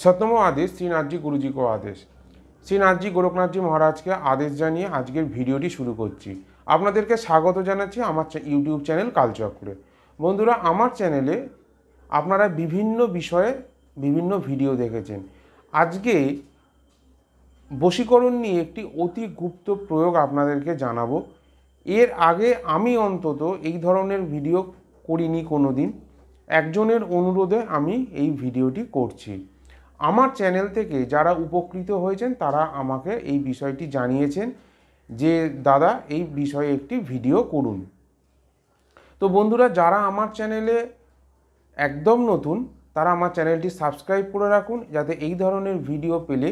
सतमो आदेश श्रीनाथ जी गुरुजी को आदेश। শ্রীনাথ জি গোরখনাথ জি মহারাজকে আদেশ জানিয়ে আজকের ভিডিওটি শুরু করছি। আপনাদেরকে স্বাগত জানাচ্ছি আমার ইউটিউব চ্যানেল কালচক্রে। বন্ধুরা, আমার চ্যানেলে আপনারা বিভিন্ন বিষয়ে বিভিন্ন ভিডিও দেখেছেন। আজকে বশীকরণ নিয়ে একটি অতি গুপ্ত প্রয়োগ আপনাদেরকে জানাবো। এর আগে আমি অন্তত এই ধরনের ভিডিও করিনি কোনো দিন। একজনের অনুরোধে আমি এই ভিডিওটি করছি। আমার চ্যানেল থেকে যারা উপকৃত হয়েছেন তারা আমাকে এই বিষয়টি জানিয়েছেন যে দাদা এই বিষয়ে একটি ভিডিও করুন। তো বন্ধুরা, যারা আমার চ্যানেলে একদম নতুন তারা আমার চ্যানেলটি সাবস্ক্রাইব করে রাখুন, যাতে এই ধরনের ভিডিও পেলে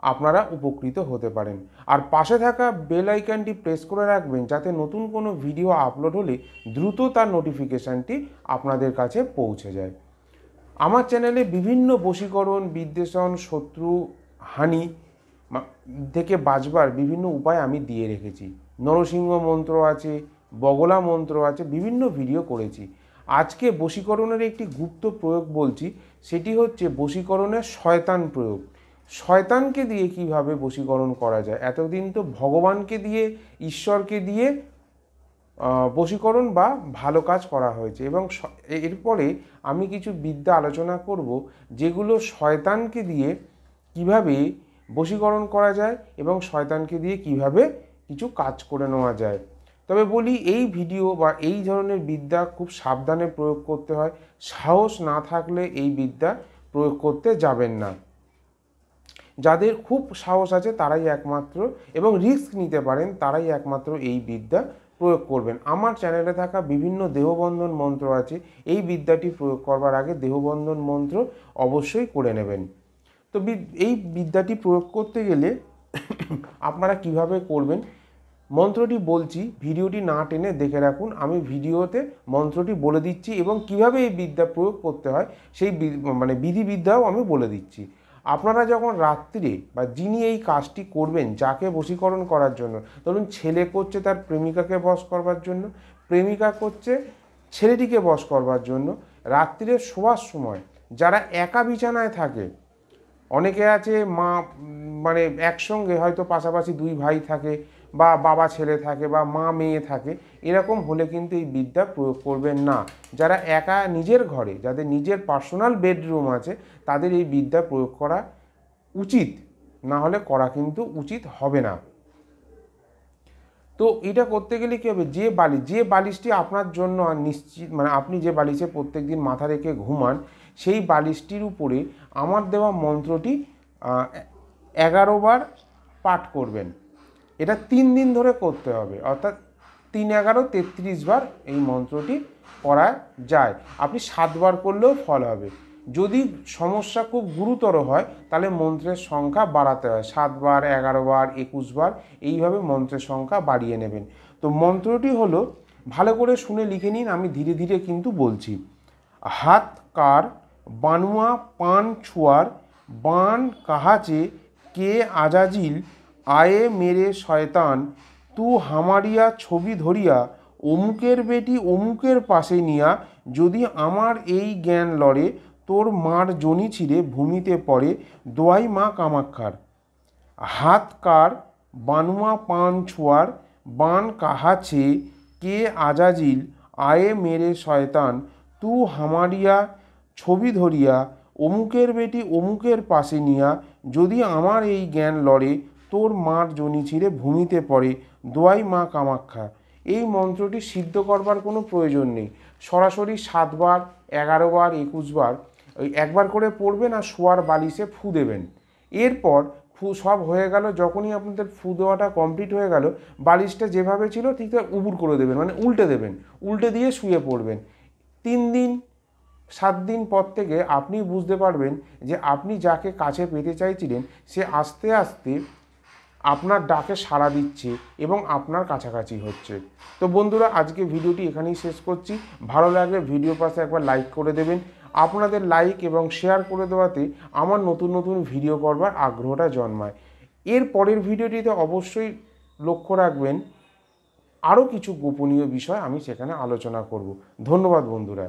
আপনারা উপকৃত হতে পারেন। আর পাশে থাকা বেল আইকনটি প্রেস করে রাখবেন, যাতে নতুন কোনো ভিডিও আপলোড হলে দ্রুত তার নোটিফিকেশানটি আপনাদের কাছে পৌঁছে যায়। আমার চ্যানেলে বিভিন্ন বশীকরণ, বিদ্বেষণ, শত্রু হানি থেকে বাঁচবার বিভিন্ন উপায় আমি দিয়ে রেখেছি। নরসিংহ মন্ত্র আছে, বগলা মন্ত্র আছে, বিভিন্ন ভিডিও করেছি। আজকে বশীকরণের একটি গুপ্ত প্রয়োগ বলছি, সেটি হচ্ছে বশীকরণের শয়তান প্রয়োগ। শয়তানকে দিয়ে কিভাবে বশীকরণ করা যায়। এতদিন তো ভগবানকে দিয়ে, ঈশ্বরকে দিয়ে বশীকরণ বা ভালো কাজ করা হয়েছে, এবং এরপরে আমি কিছু বিদ্যা আলোচনা করব যেগুলো শয়তানকে দিয়ে কিভাবে বশীকরণ করা যায় এবং শয়তানকে দিয়ে কিভাবে কিছু কাজ করে নেওয়া যায়। তবে বলি, এই ভিডিও বা এই ধরনের বিদ্যা খুব সাবধানে প্রয়োগ করতে হয়। সাহস না থাকলে এই বিদ্যা প্রয়োগ করতে যাবেন না। যাদের খুব সাহস আছে তারাই একমাত্র, এবং রিস্ক নিতে পারেন, তারাই একমাত্র এই বিদ্যা প্রয়োগ করবেন। আমার চ্যানেলে থাকা বিভিন্ন দেহবন্ধন মন্ত্র আছে, এই বিদ্যাটি প্রয়োগ করবার আগে দেহবন্ধন মন্ত্র অবশ্যই করে নেবেন। তো এই বিদ্যাটি প্রয়োগ করতে গেলে আপনারা কিভাবে করবেন মন্ত্রটি বলছি, ভিডিওটি না টেনে দেখে রাখুন। আমি ভিডিওতে মন্ত্রটি বলে দিচ্ছি এবং কিভাবে এই বিদ্যা প্রয়োগ করতে হয় সেই বিধিবিদ্যাও আমি বলে দিচ্ছি। আপনারা যখন রাত্রিরে বা যিনি এই কাজটি করবেন, যাকে বশীকরণ করার জন্য, ধরুন ছেলে করছে তার প্রেমিকাকে বশ করবার জন্য, প্রেমিকা করছে ছেলেটিকে বশ করবার জন্য, রাত্রিরে শোয়ার সময় যারা একা বিছানায় থাকে, অনেকে আছে একসঙ্গে হয়তো পাশাপাশি দুই ভাই থাকে, বা বাবা ছেলে থাকে, বা মা মেয়ে থাকে, এরকম হলে কিন্তু এই বিদ্যা প্রয়োগ করবেন না। যারা একা নিজের ঘরে, যাদের নিজের পার্সোনাল বেডরুম আছে, তাদের এই বিদ্যা প্রয়োগ করা উচিত, না হলে করা কিন্তু উচিত হবে না। তো এটা করতে গেলে কী হবে, যে বালিশটি আপনার জন্য নিশ্চিত, আপনি যে বালিশে প্রত্যেক দিন মাথা রেখে ঘুমান, সেই বালিশটির উপরে আমার দেওয়া মন্ত্রটি 11 বার পাঠ করবেন। এটা 3 দিন ধরে করতে হবে, অর্থাৎ 3 11 33 বার এই মন্ত্রটি করা যায়। আপনি 7 বার করলেও ফল হবে। যদি সমস্যা খুব গুরুতর হয় তাহলে মন্ত্রের সংখ্যা বাড়াতে হয়, 7 বার, 11 বার, 21 বার, এইভাবে মন্ত্রের সংখ্যা বাড়িয়ে নেবেন। তো মন্ত্রটি হলো, ভালো করে শুনে লিখে নিন, আমি ধীরে ধীরে কিন্তু বলছি। হাত কার বানুয়া পান ছুয়ার বান কাহাচে কে আজাজিল আয়ে মেরে শয়তান তু হামারিয়া ছবি ধরিয়া অমুকের বেটি অমুকের পাশে নিয়া যদি আমার এই জ্ঞান লড়ে তোর মার জনি ছিঁড়ে ভূমিতে পড়ে দোয়াই মা কামাক্ষার। হাত কার বানুয়া পান ছুয়ার বান কাহাছে কে আজাজিল আয়ে মেরে শয়তান তু হামারিয়া ছবি ধরিয়া অমুকের বেটি অমুকের পাশে নিয়া যদি আমার এই জ্ঞান লড়ে তোর মার জনি ছিঁড়ে ভূমিতে পড়ে দোয়াই মা কামাক্ষা। এই মন্ত্রটি সিদ্ধ করবার কোনো প্রয়োজন নেই। সরাসরি 7 বার, 11 বার, 21 বার ওই একবার করে পড়বেন আর শোয়ার বালিশে ফু দেবেন। এরপর সব হয়ে গেল, যখনই আপনাদের ফু দেওয়াটা কমপ্লিট হয়ে গেল, বালিশটা যেভাবে ছিল ঠিক উবুর করে দেবেন, উল্টে দেবেন, উল্টে দিয়ে শুয়ে পড়বেন। 3 দিন 7 দিন পর থেকে আপনি বুঝতে পারবেন যে আপনি যাকে কাছে পেতে চাইছিলেন সে আস্তে আস্তে আপনার ডাকে সাড়া দিচ্ছে এবং আপনার কাছাকাছি হচ্ছে। তো বন্ধুরা, আজকে ভিডিওটি এখানেই শেষ করছি। ভালো লাগলে ভিডিও পাশে একবার লাইক করে দেবেন। আপনাদের লাইক এবং শেয়ার করে দেওয়াতে আমার নতুন নতুন ভিডিও করবার আগ্রহটা জন্মায়। এর পরের ভিডিওটিতে অবশ্যই লক্ষ্য রাখবেন, আরও কিছু গোপনীয় বিষয় আমি সেখানে আলোচনা করব। ধন্যবাদ বন্ধুরা।